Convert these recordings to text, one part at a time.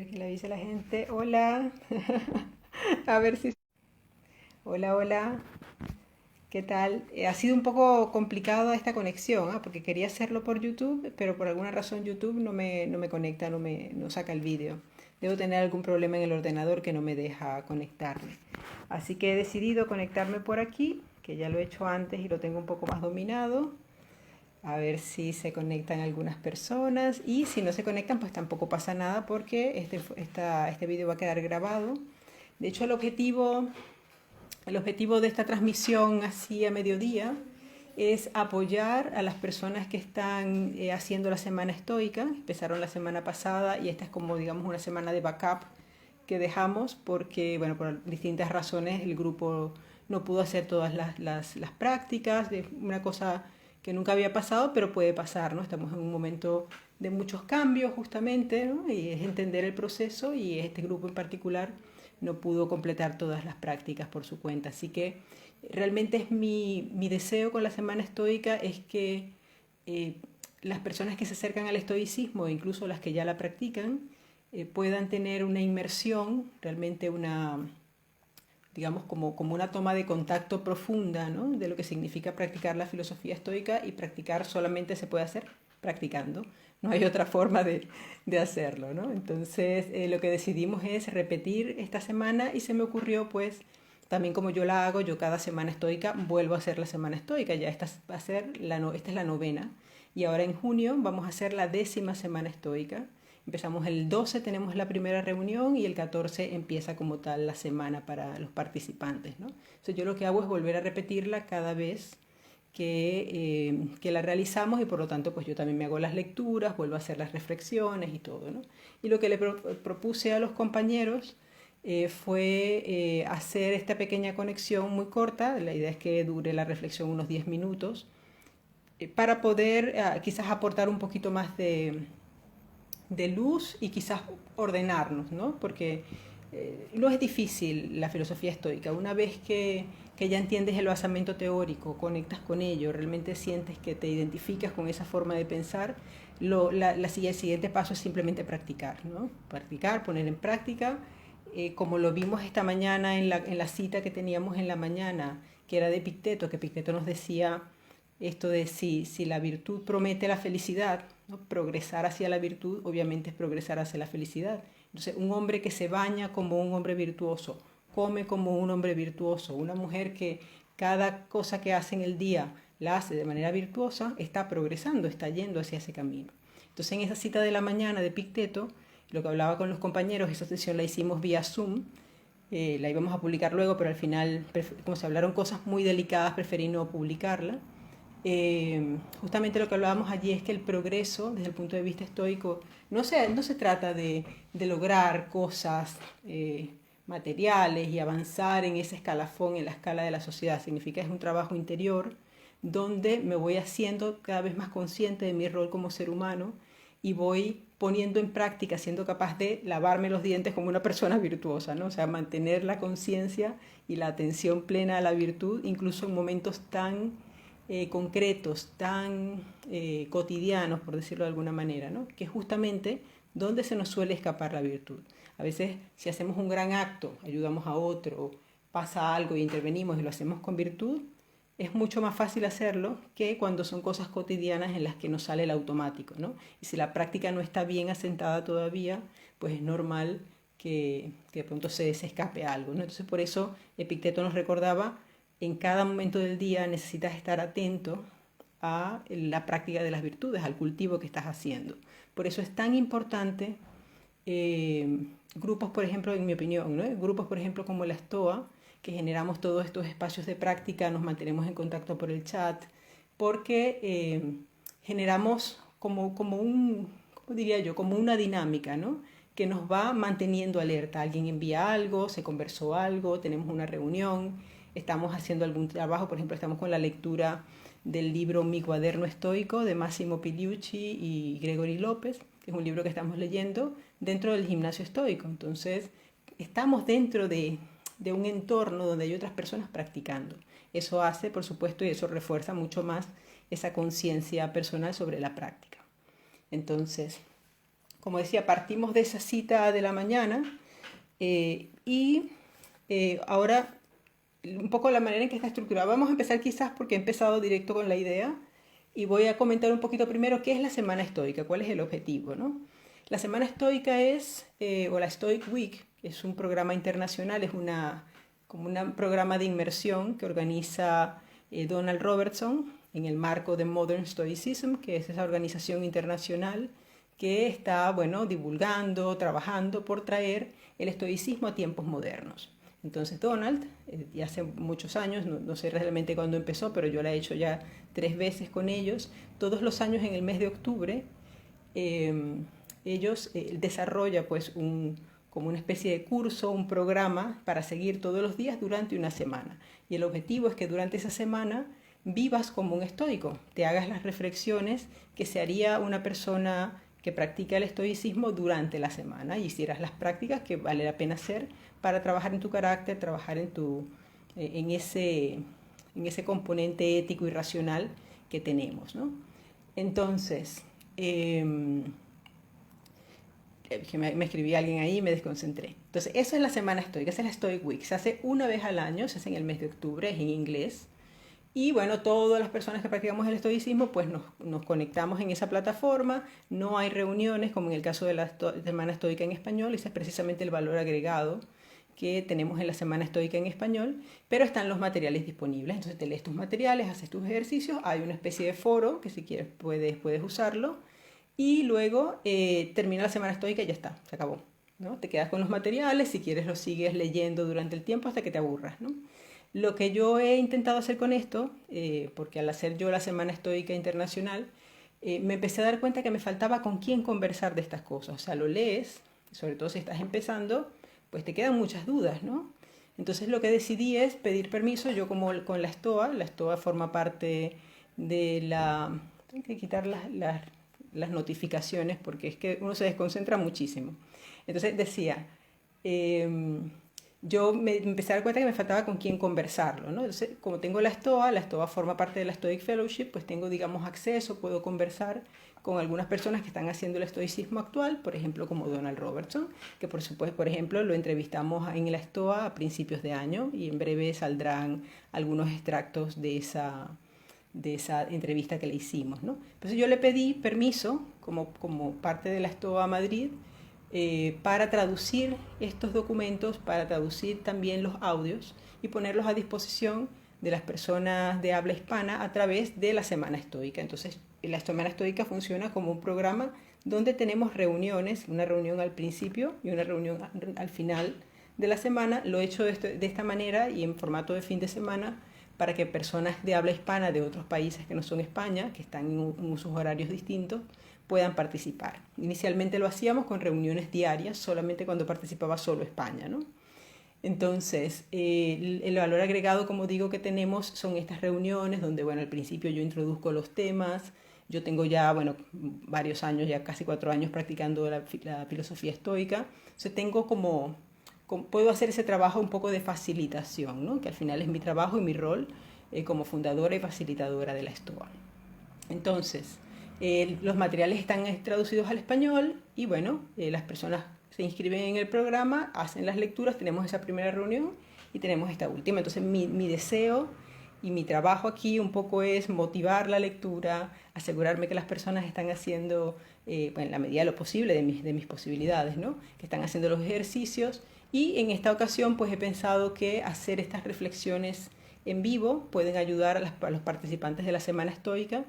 ver qué le dice la gente. Hola. A ver si... Hola, hola. ¿Qué tal? Ha sido un poco complicado esta conexión, ¿ah? Porque quería hacerlo por YouTube, pero por alguna razón YouTube no me conecta, no saca el vídeo. Debo tener algún problema en el ordenador que no me deja conectarme. Así que he decidido conectarme por aquí, que ya lo he hecho antes y lo tengo un poco más dominado. A ver si se conectan algunas personas y si no se conectan pues tampoco pasa nada porque este vídeo va a quedar grabado. De hecho el objetivo de esta transmisión así a mediodía es apoyar a las personas que están haciendo la semana estoica. Empezaron la semana pasada y esta es como digamos una semana de backup que dejamos porque, bueno, por distintas razones el grupo no pudo hacer todas las prácticas, de una cosa que nunca había pasado, pero puede pasar, ¿no? Estamos en un momento de muchos cambios justamente, ¿no? Y es entender el proceso y este grupo en particular no pudo completar todas las prácticas por su cuenta. Así que realmente es mi deseo con la semana estoica es que eh, las personas que se acercan al estoicismo, incluso las que ya la practican, puedan tener una inmersión, realmente digamos, como una toma de contacto profunda, ¿no? De lo que significa practicar la filosofía estoica y practicar solamente se puede hacer practicando. No hay otra forma de hacerlo, ¿no? Entonces, lo que decidimos es repetir esta semana y se me ocurrió, pues, también como yo la hago, yo cada semana estoica vuelvo a hacer la semana estoica. Ya esta va a ser esta es la novena. Y ahora en junio vamos a hacer la 10ª semana estoica. Empezamos el 12, tenemos la primera reunión y el 14 empieza como tal la semana para los participantes, ¿no? Entonces yo lo que hago es volver a repetirla cada vez que la realizamos y por lo tanto pues yo también me hago las lecturas, vuelvo a hacer las reflexiones y todo, ¿no? Y lo que le propuse a los compañeros fue hacer esta pequeña conexión muy corta, la idea es que dure la reflexión unos 10 minutos, para poder quizás aportar un poquito más de luz y quizás ordenarnos, ¿no? Porque no es difícil la filosofía estoica. Una vez que ya entiendes el basamento teórico, conectas con ello, realmente sientes que te identificas con esa forma de pensar, el siguiente paso es simplemente practicar, ¿no? Practicar, poner en práctica, como lo vimos esta mañana en la cita que teníamos en la mañana, que era de Epicteto, que Epicteto nos decía esto de si la virtud promete la felicidad, ¿no? Progresar hacia la virtud obviamente es progresar hacia la felicidad. Entonces, un hombre que se baña como un hombre virtuoso, come como un hombre virtuoso, una mujer que cada cosa que hace en el día la hace de manera virtuosa, está progresando, está yendo hacia ese camino. Entonces, en esa cita de la mañana de Epicteto, lo que hablaba con los compañeros, esa sesión la hicimos vía Zoom, la íbamos a publicar luego, pero al final, como se hablaron cosas muy delicadas, preferí no publicarla. Justamente lo que hablábamos allí es que el progreso, desde el punto de vista estoico, no se trata de lograr cosas materiales y avanzar en ese escalafón, en la escala de la sociedad. Significa que es un trabajo interior donde me voy haciendo cada vez más consciente de mi rol como ser humano y voy poniendo en práctica, siendo capaz de lavarme los dientes como una persona virtuosa, ¿no? O sea, mantener la conciencia y la atención plena a la virtud, incluso en momentos tan concretos, tan cotidianos, por decirlo de alguna manera, ¿no? Que es justamente donde se nos suele escapar la virtud. A veces, si hacemos un gran acto, ayudamos a otro, pasa algo y intervenimos y lo hacemos con virtud, es mucho más fácil hacerlo que cuando son cosas cotidianas en las que nos sale el automático, ¿no? Y si la práctica no está bien asentada todavía, pues es normal que de pronto se escape algo, ¿no? Entonces por eso Epicteto nos recordaba, en cada momento del día necesitas estar atento a la práctica de las virtudes, al cultivo que estás haciendo. Por eso es tan importante grupos, por ejemplo, en mi opinión, ¿no? Grupos, por ejemplo, como la Stoa, que generamos todos estos espacios de práctica, nos mantenemos en contacto por el chat, porque generamos ¿cómo diría yo? Como una dinámica, ¿no? Que nos va manteniendo alerta. Alguien envía algo, se conversó algo, tenemos una reunión, estamos haciendo algún trabajo, por ejemplo, estamos con la lectura del libro Mi cuaderno estoico de Massimo Pigliucci y Gregory López, que es un libro que estamos leyendo dentro del gimnasio estoico. Entonces, estamos dentro de un entorno donde hay otras personas practicando. Eso hace, por supuesto, y eso refuerza mucho más esa conciencia personal sobre la práctica. Entonces, como decía, partimos de esa cita de la mañana y ahora un poco la manera en que está estructurada. Vamos a empezar quizás porque he empezado directo con la idea y voy a comentar un poquito primero qué es la semana estoica, cuál es el objetivo, ¿no? La semana estoica es, o la Stoic Week, es un programa internacional, es como un programa de inmersión que organiza Donald Robertson en el marco de Modern Stoicism, que es esa organización internacional que está, bueno, divulgando, trabajando por traer el estoicismo a tiempos modernos. Entonces Donald, ya hace muchos años, no sé realmente cuándo empezó, pero yo la he hecho ya 3 veces con ellos, todos los años en el mes de octubre, ellos desarrolla pues como una especie de curso, un programa para seguir todos los días durante una semana. Y el objetivo es que durante esa semana vivas como un estoico, te hagas las reflexiones que se haría una persona que practica el estoicismo durante la semana y hicieras las prácticas que vale la pena hacer para trabajar en tu carácter, trabajar en ese componente ético y racional que tenemos, ¿no? Entonces, que me escribí alguien ahí y me desconcentré. Entonces, eso es la semana estoica, esa es la Stoic Week. Se hace una vez al año, se hace en el mes de octubre, es en inglés. Y bueno, todas las personas que practicamos el estoicismo, pues nos conectamos en esa plataforma. No hay reuniones, como en el caso de la Semana Estoica en español. Ese es precisamente el valor agregado que tenemos en la Semana Estoica en español. Pero están los materiales disponibles. Entonces te lees tus materiales, haces tus ejercicios. Hay una especie de foro que si quieres puedes usarlo. Y luego termina la Semana Estoica y ya está, se acabó, ¿no? Te quedas con los materiales, si quieres los sigues leyendo durante el tiempo hasta que te aburras, ¿no? Lo que yo he intentado hacer con esto, porque al hacer yo la Semana Estoica Internacional, me empecé a dar cuenta que me faltaba con quién conversar de estas cosas. O sea, lo lees, sobre todo si estás empezando, pues te quedan muchas dudas, ¿no? Entonces lo que decidí es pedir permiso, yo como con la Stoa forma parte de la... Tengo que quitar las notificaciones porque es que uno se desconcentra muchísimo. Entonces decía... yo me empecé a dar cuenta que me faltaba con quién conversarlo, ¿no? Entonces, como tengo la Stoa forma parte de la Stoic Fellowship, pues tengo, digamos, acceso, puedo conversar con algunas personas que están haciendo el estoicismo actual, por ejemplo, como Donald Robertson, que por supuesto, por ejemplo, lo entrevistamos en la Stoa a principios de año y en breve saldrán algunos extractos de esa entrevista que le hicimos, ¿no? Entonces yo le pedí permiso, como parte de la Stoa Madrid, para traducir estos documentos, para traducir también los audios y ponerlos a disposición de las personas de habla hispana a través de la Semana Estoica. Entonces, la Semana Estoica funciona como un programa donde tenemos reuniones, una reunión al principio y una reunión al final de la semana. Lo he hecho de esta manera y en formato de fin de semana para que personas de habla hispana de otros países que no son España, que están en usos horarios distintos, puedan participar. Inicialmente lo hacíamos con reuniones diarias, solamente cuando participaba solo España, ¿no? Entonces, el valor agregado, como digo, que tenemos son estas reuniones donde, bueno, al principio yo introduzco los temas, yo tengo ya, bueno, varios años, ya casi 4 años practicando la filosofía estoica, entonces tengo puedo hacer ese trabajo un poco de facilitación, ¿no? Que al final es mi trabajo y mi rol como fundadora y facilitadora de la Stoa. Entonces, los materiales están traducidos al español y bueno, las personas se inscriben en el programa, hacen las lecturas, tenemos esa primera reunión y tenemos esta última. Entonces mi deseo y mi trabajo aquí un poco es motivar la lectura, asegurarme que las personas están haciendo, en la medida de lo posible, de mis posibilidades, ¿no? Que están haciendo los ejercicios y en esta ocasión pues he pensado que hacer estas reflexiones en vivo pueden ayudar a los participantes de la Semana Estoica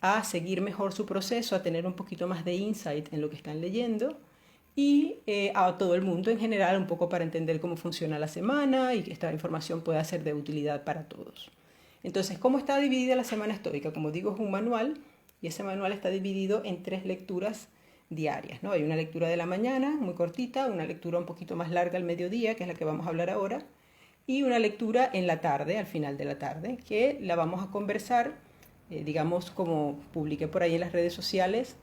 a seguir mejor su proceso, a tener un poquito más de insight en lo que están leyendo y a todo el mundo en general un poco para entender cómo funciona la semana y que esta información pueda ser de utilidad para todos. Entonces, ¿cómo está dividida la Semana Estoica? Como digo, es un manual y ese manual está dividido en 3 lecturas diarias, ¿no? Hay una lectura de la mañana, muy cortita, una lectura un poquito más larga al mediodía, que es la que vamos a hablar ahora, y una lectura en la tarde, al final de la tarde, que la vamos a conversar, digamos, como publiqué por ahí en las redes sociales.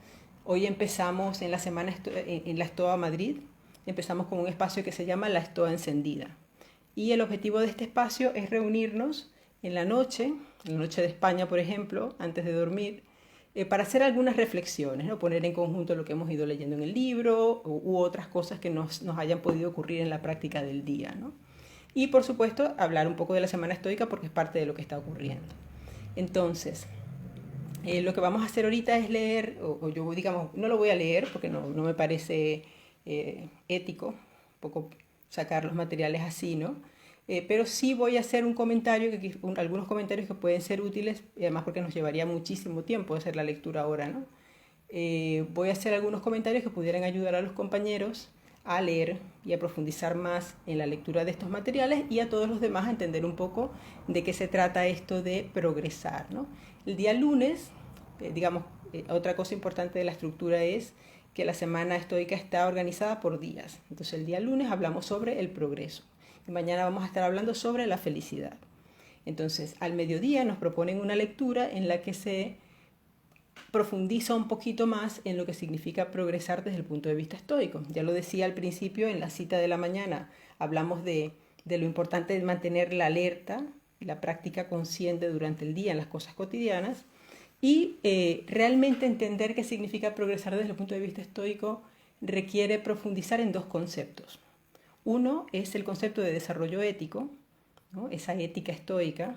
Hoy empezamos en la semana en la Stoa Madrid, empezamos con un espacio que se llama la Stoa Encendida. Y el objetivo de este espacio es reunirnos en la noche de España, por ejemplo, antes de dormir, para hacer algunas reflexiones, ¿no? Poner en conjunto lo que hemos ido leyendo en el libro u otras cosas que nos hayan podido ocurrir en la práctica del día, ¿no? Y por supuesto hablar un poco de la semana estoica porque es parte de lo que está ocurriendo. Entonces, lo que vamos a hacer ahorita es leer, o yo digamos, no lo voy a leer porque no me parece ético, un poco sacar los materiales así, ¿no? Pero sí voy a hacer un comentario, algunos comentarios que pueden ser útiles, y además porque nos llevaría muchísimo tiempo hacer la lectura ahora, ¿no? Voy a hacer algunos comentarios que pudieran ayudar a los compañeros a leer y a profundizar más en la lectura de estos materiales y a todos los demás a entender un poco de qué se trata esto de progresar, ¿no? El día lunes, digamos, otra cosa importante de la estructura es que la semana estoica está organizada por días. Entonces el día lunes hablamos sobre el progreso. Y mañana vamos a estar hablando sobre la felicidad. Entonces, al mediodía nos proponen una lectura en la que se profundiza un poquito más en lo que significa progresar desde el punto de vista estoico. Ya lo decía al principio en la cita de la mañana, hablamos de lo importante de mantener la alerta y la práctica consciente durante el día en las cosas cotidianas y realmente entender qué significa progresar desde el punto de vista estoico requiere profundizar en dos conceptos. Uno es el concepto de desarrollo ético, ¿no? Esa ética estoica,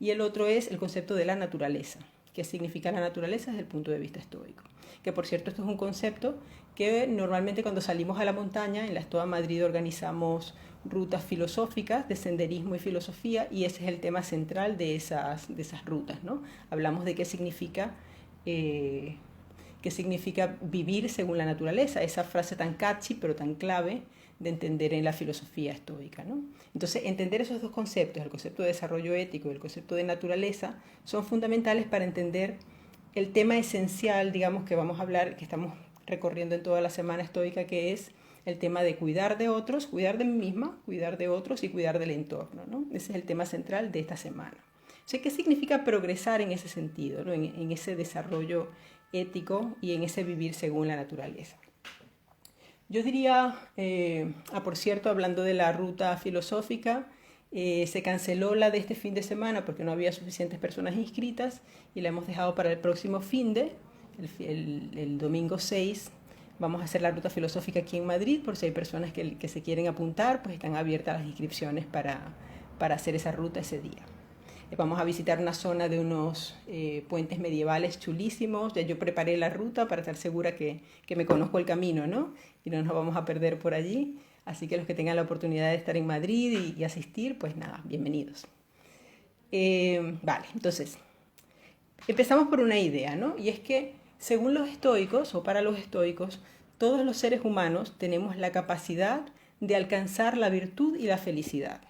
y el otro es el concepto de la naturaleza. ¿Qué significa la naturaleza desde el punto de vista estoico? Que por cierto, esto es un concepto que normalmente cuando salimos a la montaña, en la Stoa Madrid organizamos rutas filosóficas de senderismo y filosofía, y ese es el tema central de esas rutas, ¿no? Hablamos de qué significa vivir según la naturaleza, esa frase tan catchy pero tan clave de entender en la filosofía estoica, ¿no? Entonces, entender esos dos conceptos, el concepto de desarrollo ético y el concepto de naturaleza, son fundamentales para entender el tema esencial, digamos, que vamos a hablar, que estamos recorriendo en toda la semana estoica, que es el tema de cuidar de otros, cuidar de mí misma, cuidar de otros y cuidar del entorno, ¿no? Ese es el tema central de esta semana. O sea, ¿qué significa progresar en ese sentido, ¿no? en ese desarrollo ético y en ese vivir según la naturaleza? Yo diría, por cierto, hablando de la ruta filosófica, se canceló la de este fin de semana porque no había suficientes personas inscritas y la hemos dejado para el próximo el domingo 6. Vamos a hacer la ruta filosófica aquí en Madrid, por si hay personas que se quieren apuntar, pues están abiertas las inscripciones para hacer esa ruta ese día. Vamos a visitar una zona de unos puentes medievales chulísimos. Ya yo preparé la ruta para estar segura que me conozco el camino, ¿no? Y no nos vamos a perder por allí. Así que los que tengan la oportunidad de estar en Madrid y asistir, pues nada, bienvenidos. Vale, entonces, empezamos por una idea, ¿no? Y es que, según los estoicos, o para los estoicos, todos los seres humanos tenemos la capacidad de alcanzar la virtud y la felicidad.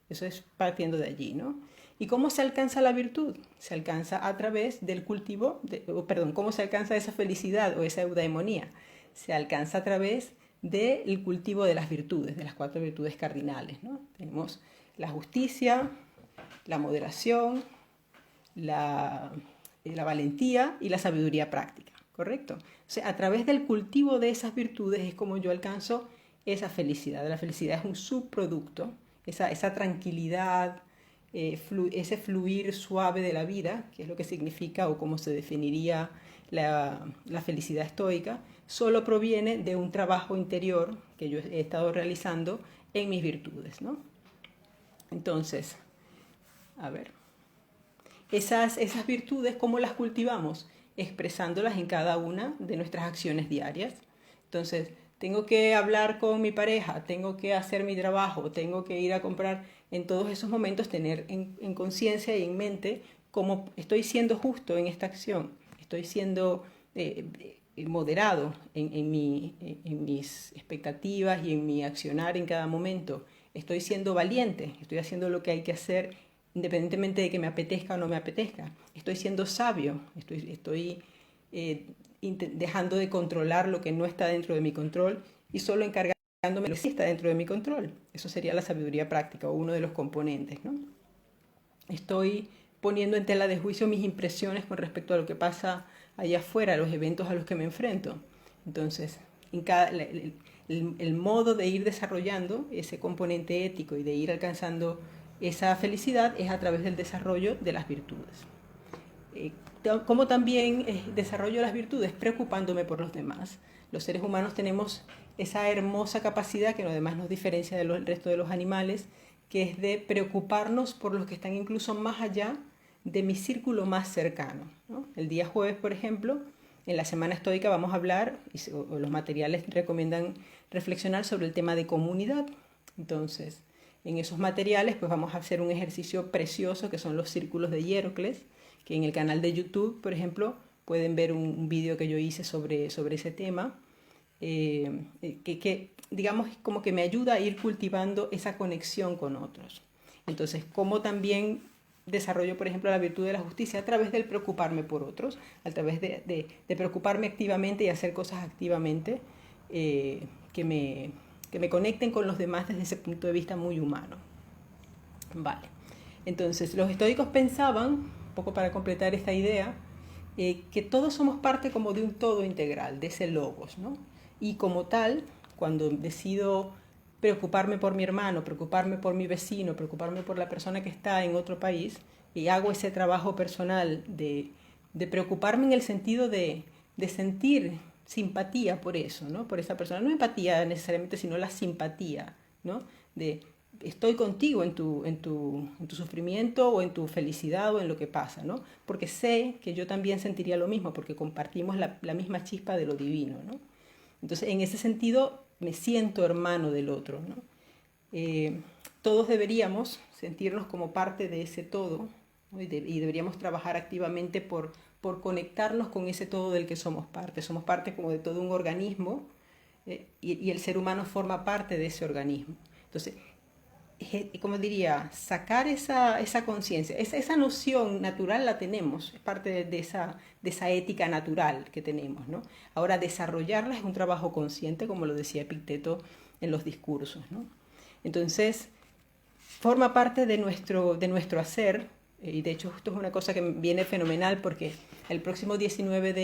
Eso es partiendo de allí, ¿no? ¿Y cómo se alcanza la virtud? Se alcanza a través del cultivo, ¿cómo se alcanza esa felicidad o esa eudaimonía? Se alcanza a través del cultivo de las virtudes, de las 4 virtudes cardinales, ¿no? Tenemos la justicia, la moderación, la valentía y la sabiduría práctica, ¿correcto? O sea, a través del cultivo de esas virtudes es como yo alcanzo esa felicidad. La felicidad es un subproducto, esa tranquilidad, ese fluir suave de la vida, que es lo que significa o cómo se definiría la felicidad estoica, solo proviene de un trabajo interior que yo he estado realizando en mis virtudes, ¿no? Entonces, a ver, esas virtudes, ¿cómo las cultivamos? Expresándolas en cada una de nuestras acciones diarias. Entonces, tengo que hablar con mi pareja, tengo que hacer mi trabajo, tengo que ir a comprar. En todos esos momentos tener en conciencia y en mente cómo estoy siendo justo en esta acción, estoy siendo moderado en mis expectativas y en mi accionar en cada momento, estoy siendo valiente, estoy haciendo lo que hay que hacer independientemente de que me apetezca o no me apetezca, estoy siendo sabio, estoy dejando de controlar lo que no está dentro de mi control y solo encargándome de lo que sí está dentro de mi control. Eso sería la sabiduría práctica o uno de los componentes, ¿no? Estoy poniendo en tela de juicio mis impresiones con respecto a lo que pasa allá afuera, a los eventos a los que me enfrento. Entonces, el modo de ir desarrollando ese componente ético y de ir alcanzando esa felicidad es a través del desarrollo de las virtudes. cómo también desarrollo las virtudes preocupándome por los demás. Los seres humanos tenemos esa hermosa capacidad que además nos diferencia del resto de los animales, que es de preocuparnos por los que están incluso más allá de mi círculo más cercano, ¿no? El día jueves, por ejemplo, en la Semana Estoica vamos a hablar, o los materiales recomiendan reflexionar sobre el tema de comunidad. Entonces, en esos materiales pues vamos a hacer un ejercicio precioso que son los círculos de Hierocles, que en el canal de YouTube, por ejemplo, pueden ver un vídeo que yo hice sobre ese tema, que digamos como que me ayuda a ir cultivando esa conexión con otros. Entonces, como también desarrollo, por ejemplo, la virtud de la justicia a través del preocuparme por otros, a través de preocuparme activamente y hacer cosas activamente que me conecten con los demás desde ese punto de vista muy humano. Vale. Entonces, los estoicos pensaban, un poco para completar esta idea, que todos somos parte como de un todo integral, de ese logos, ¿no? Y como tal, cuando decido preocuparme por mi hermano, preocuparme por mi vecino, preocuparme por la persona que está en otro país, y hago ese trabajo personal de preocuparme en el sentido de sentir simpatía por eso, ¿no? Por esa persona. No empatía necesariamente, sino la simpatía, ¿no? De estoy contigo en tu sufrimiento o en tu felicidad o en lo que pasa, ¿no? Porque sé que yo también sentiría lo mismo, porque compartimos la misma chispa de lo divino, ¿no? Entonces, en ese sentido, me siento hermano del otro, ¿no? Todos deberíamos sentirnos como parte de ese todo, ¿no? Y deberíamos trabajar activamente por conectarnos con ese todo del que somos parte. Somos parte como de todo un organismo y el ser humano forma parte de ese organismo. Entonces, como diría, sacar esa conciencia, esa noción natural la tenemos, es parte de esa ética natural que tenemos, ¿no? Ahora, desarrollarla es un trabajo consciente, como lo decía Epicteto en los discursos, ¿no? Entonces, forma parte de nuestro hacer, y de hecho esto es una cosa que viene fenomenal porque el próximo 19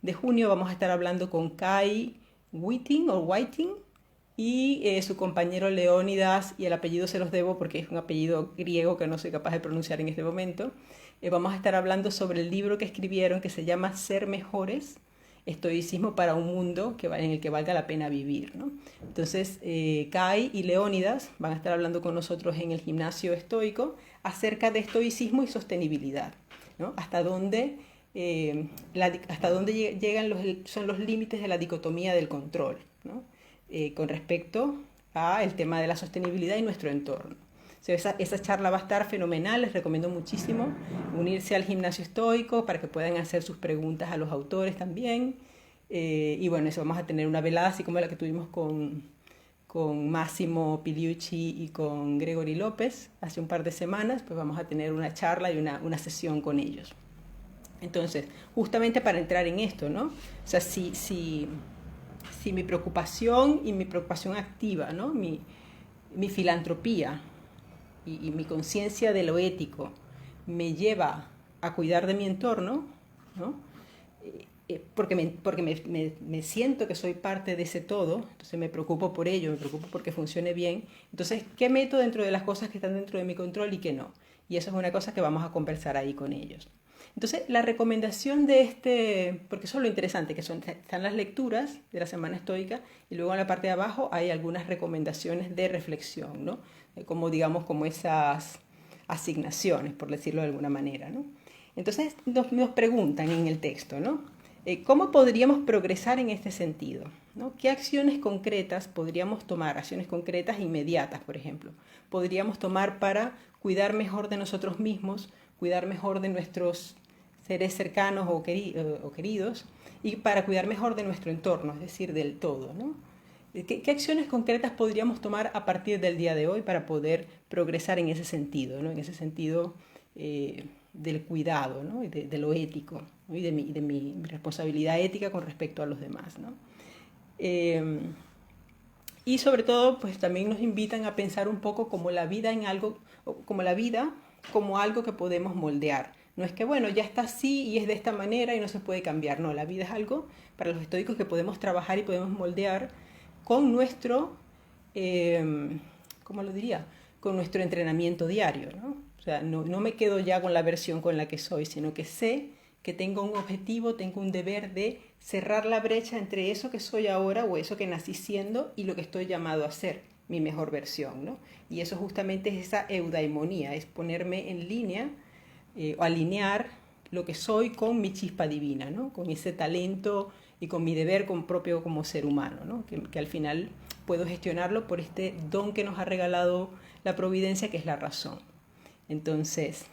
de junio vamos a estar hablando con Kai Whiting, y su compañero Leónidas, y el apellido se los debo porque es un apellido griego que no soy capaz de pronunciar en este momento. Vamos a estar hablando sobre el libro que escribieron que se llama Ser Mejores, estoicismo para un mundo en el que valga la pena vivir, ¿no? Entonces, Kai y Leónidas van a estar hablando con nosotros en el gimnasio estoico acerca de estoicismo y sostenibilidad, ¿no? Hasta dónde son los límites de la dicotomía del control, ¿no? Con respecto al tema de la sostenibilidad y nuestro entorno. O sea, esa charla va a estar fenomenal, les recomiendo muchísimo unirse al gimnasio estoico para que puedan hacer sus preguntas a los autores también. Y bueno, eso, vamos a tener una velada así como la que tuvimos con Massimo Piliucci y con Gregory López hace un par de semanas, pues vamos a tener una charla y una sesión con ellos. Entonces, justamente para entrar en esto, ¿no? O sea, si mi preocupación y mi preocupación activa, ¿no? Mi filantropía y mi conciencia de lo ético me lleva a cuidar de mi entorno, ¿no? Porque me siento que soy parte de ese todo, entonces me preocupo por ello, me preocupo porque funcione bien. Entonces, ¿qué meto dentro de las cosas que están dentro de mi control y qué no? Y eso es una cosa que vamos a conversar ahí con ellos. Entonces, la recomendación de porque eso es lo interesante, que están las lecturas de la Semana Estoica y luego en la parte de abajo hay algunas recomendaciones de reflexión, ¿no? Como esas asignaciones, por decirlo de alguna manera, ¿no? Entonces, nos preguntan en el texto, ¿no? ¿Cómo podríamos progresar en este sentido? ¿No? ¿Qué acciones concretas podríamos tomar? Acciones concretas inmediatas, por ejemplo. Podríamos tomar para cuidar mejor de nosotros mismos, cuidar mejor de nuestros seres cercanos o queridos y para cuidar mejor de nuestro entorno, es decir, del todo, ¿no? ¿Qué acciones concretas podríamos tomar a partir del día de hoy para poder progresar en ese sentido, ¿no? En ese sentido del cuidado, ¿no? Y de lo ético, ¿no? Y de mi responsabilidad ética con respecto a los demás, ¿no? Y sobre todo, pues también nos invitan a pensar un poco como la vida como algo que podemos moldear. No es que, bueno, ya está así y es de esta manera y no se puede cambiar. No, la vida es algo para los estoicos que podemos trabajar y podemos moldear con nuestro, ¿cómo lo diría? Con nuestro entrenamiento diario, ¿no? O sea, no me quedo ya con la versión con la que soy, sino que sé que tengo un objetivo, tengo un deber de cerrar la brecha entre eso que soy ahora o eso que nací siendo y lo que estoy llamado a ser, mi mejor versión, ¿no? Y eso justamente es esa eudaimonía, es ponerme en línea o alinear lo que soy con mi chispa divina, ¿no? Con ese talento y con mi deber propio como ser humano, ¿no? Que al final puedo gestionarlo por este don que nos ha regalado la providencia, que es la razón. Entonces,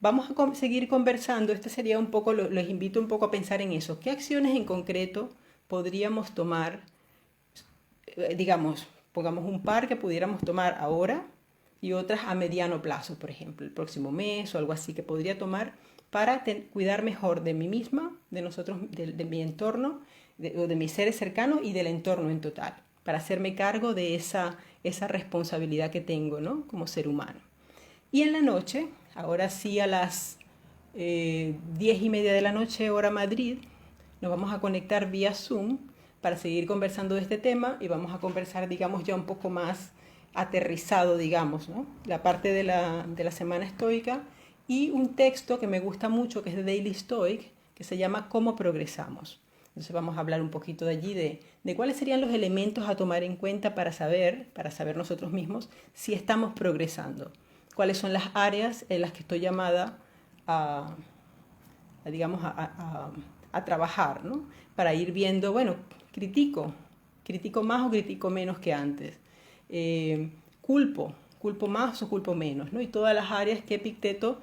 vamos a seguir conversando. Este sería un poco, les invito un poco a pensar en eso. ¿Qué acciones en concreto podríamos tomar? Digamos, pongamos un par que pudiéramos tomar ahora y otras a mediano plazo, por ejemplo, el próximo mes o algo así que podría tomar para cuidar mejor de mí misma, de nosotros, de mi entorno, de mis seres cercanos y del entorno en total, para hacerme cargo de esa responsabilidad que tengo, ¿no? Como ser humano. Y en la noche, ahora sí a las 10:30 de la noche, hora Madrid, nos vamos a conectar vía Zoom para seguir conversando de este tema y vamos a conversar, digamos, ya un poco más aterrizado, digamos, ¿no? La parte de la semana estoica y un texto que me gusta mucho, que es de Daily Stoic, que se llama ¿Cómo progresamos? Entonces vamos a hablar un poquito de allí, de cuáles serían los elementos a tomar en cuenta para saber nosotros mismos si estamos progresando. Cuáles son las áreas en las que estoy llamada digamos, a trabajar, ¿no? Para ir viendo, bueno, critico más o critico menos que antes. Culpo más o culpo menos, ¿no? Y todas las áreas que Epicteto,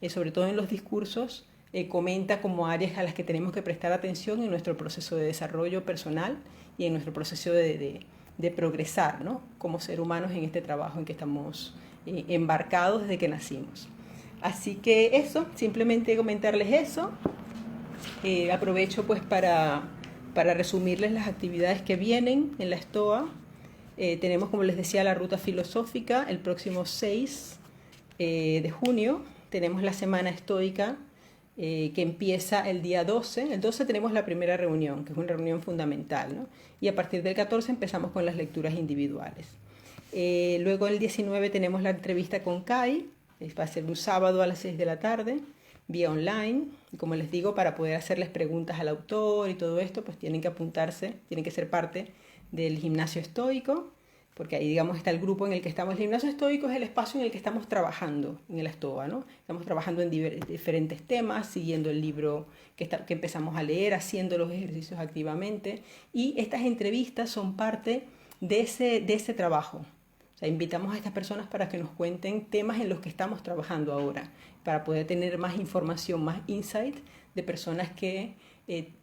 sobre todo en los discursos, comenta como áreas a las que tenemos que prestar atención en nuestro proceso de desarrollo personal y en nuestro proceso de progresar, ¿no? Como ser humanos en este trabajo en que estamos embarcados desde que nacimos. Así que eso, simplemente comentarles eso. Aprovecho pues para resumirles las actividades que vienen en la Stoa. Tenemos, como les decía, la ruta filosófica el próximo 6 de junio. Tenemos la semana estoica que empieza el día 12. El 12 tenemos la primera reunión, que es una reunión fundamental, ¿no? Y a partir del 14 empezamos con las lecturas individuales. Luego el 19 tenemos la entrevista con Kai. Va a ser un sábado a las 6 de la tarde, vía online. Y como les digo, para poder hacerles preguntas al autor y todo esto, pues tienen que apuntarse, tienen que ser parte del gimnasio estoico, porque ahí, digamos, está el grupo en el que estamos. El gimnasio estoico es el espacio en el que estamos trabajando en el Stoa, ¿no? Estamos trabajando en diferentes temas, siguiendo el libro que empezamos a leer, haciendo los ejercicios activamente, y estas entrevistas son parte de ese trabajo. O sea, invitamos a estas personas para que nos cuenten temas en los que estamos trabajando ahora, para poder tener más información, más insight de personas que,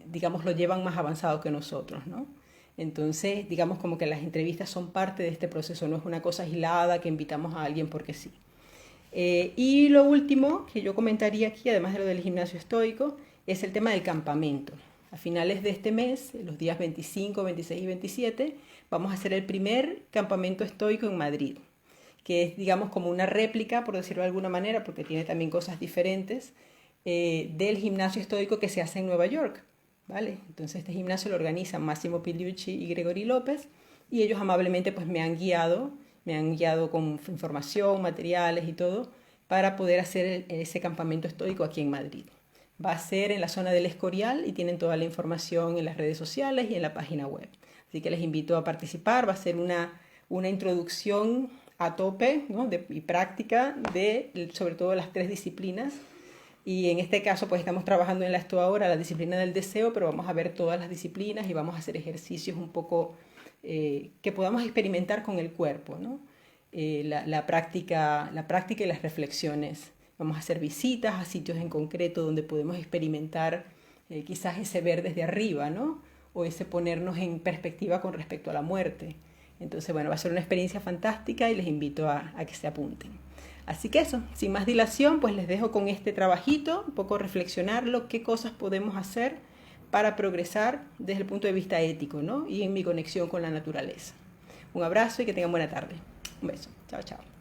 digamos, lo llevan más avanzado que nosotros, ¿no? Entonces, digamos como que las entrevistas son parte de este proceso, no es una cosa aislada que invitamos a alguien porque sí. Y lo último que yo comentaría aquí, además de lo del gimnasio estoico, es el tema del campamento. A finales de este mes, los días 25, 26 y 27, vamos a hacer el primer campamento estoico en Madrid, que es, digamos, como una réplica, por decirlo de alguna manera, porque tiene también cosas diferentes, del gimnasio estoico que se hace en Nueva York. ¿Vale? Entonces este gimnasio lo organizan Massimo Pigliucci y Gregory López y ellos amablemente pues me han guiado con información, materiales y todo para poder hacer ese campamento estoico aquí en Madrid. Va a ser en la zona del Escorial y tienen toda la información en las redes sociales y en la página web. Así que les invito a participar, va a ser una introducción a tope, ¿no? Y práctica de sobre todo las 3 disciplinas. Y en este caso, pues estamos trabajando en la Stoa ahora, la disciplina del deseo, pero vamos a ver todas las disciplinas y vamos a hacer ejercicios un poco que podamos experimentar con el cuerpo, ¿no? La práctica y las reflexiones. Vamos a hacer visitas a sitios en concreto donde podemos experimentar quizás ese ver desde arriba, ¿no? O ese ponernos en perspectiva con respecto a la muerte. Entonces, bueno, va a ser una experiencia fantástica y les invito a que se apunten. Así que eso, sin más dilación, pues les dejo con este trabajito, un poco reflexionarlo, qué cosas podemos hacer para progresar desde el punto de vista ético, ¿no? Y en mi conexión con la naturaleza. Un abrazo y que tengan buena tarde. Un beso. Chao, chao.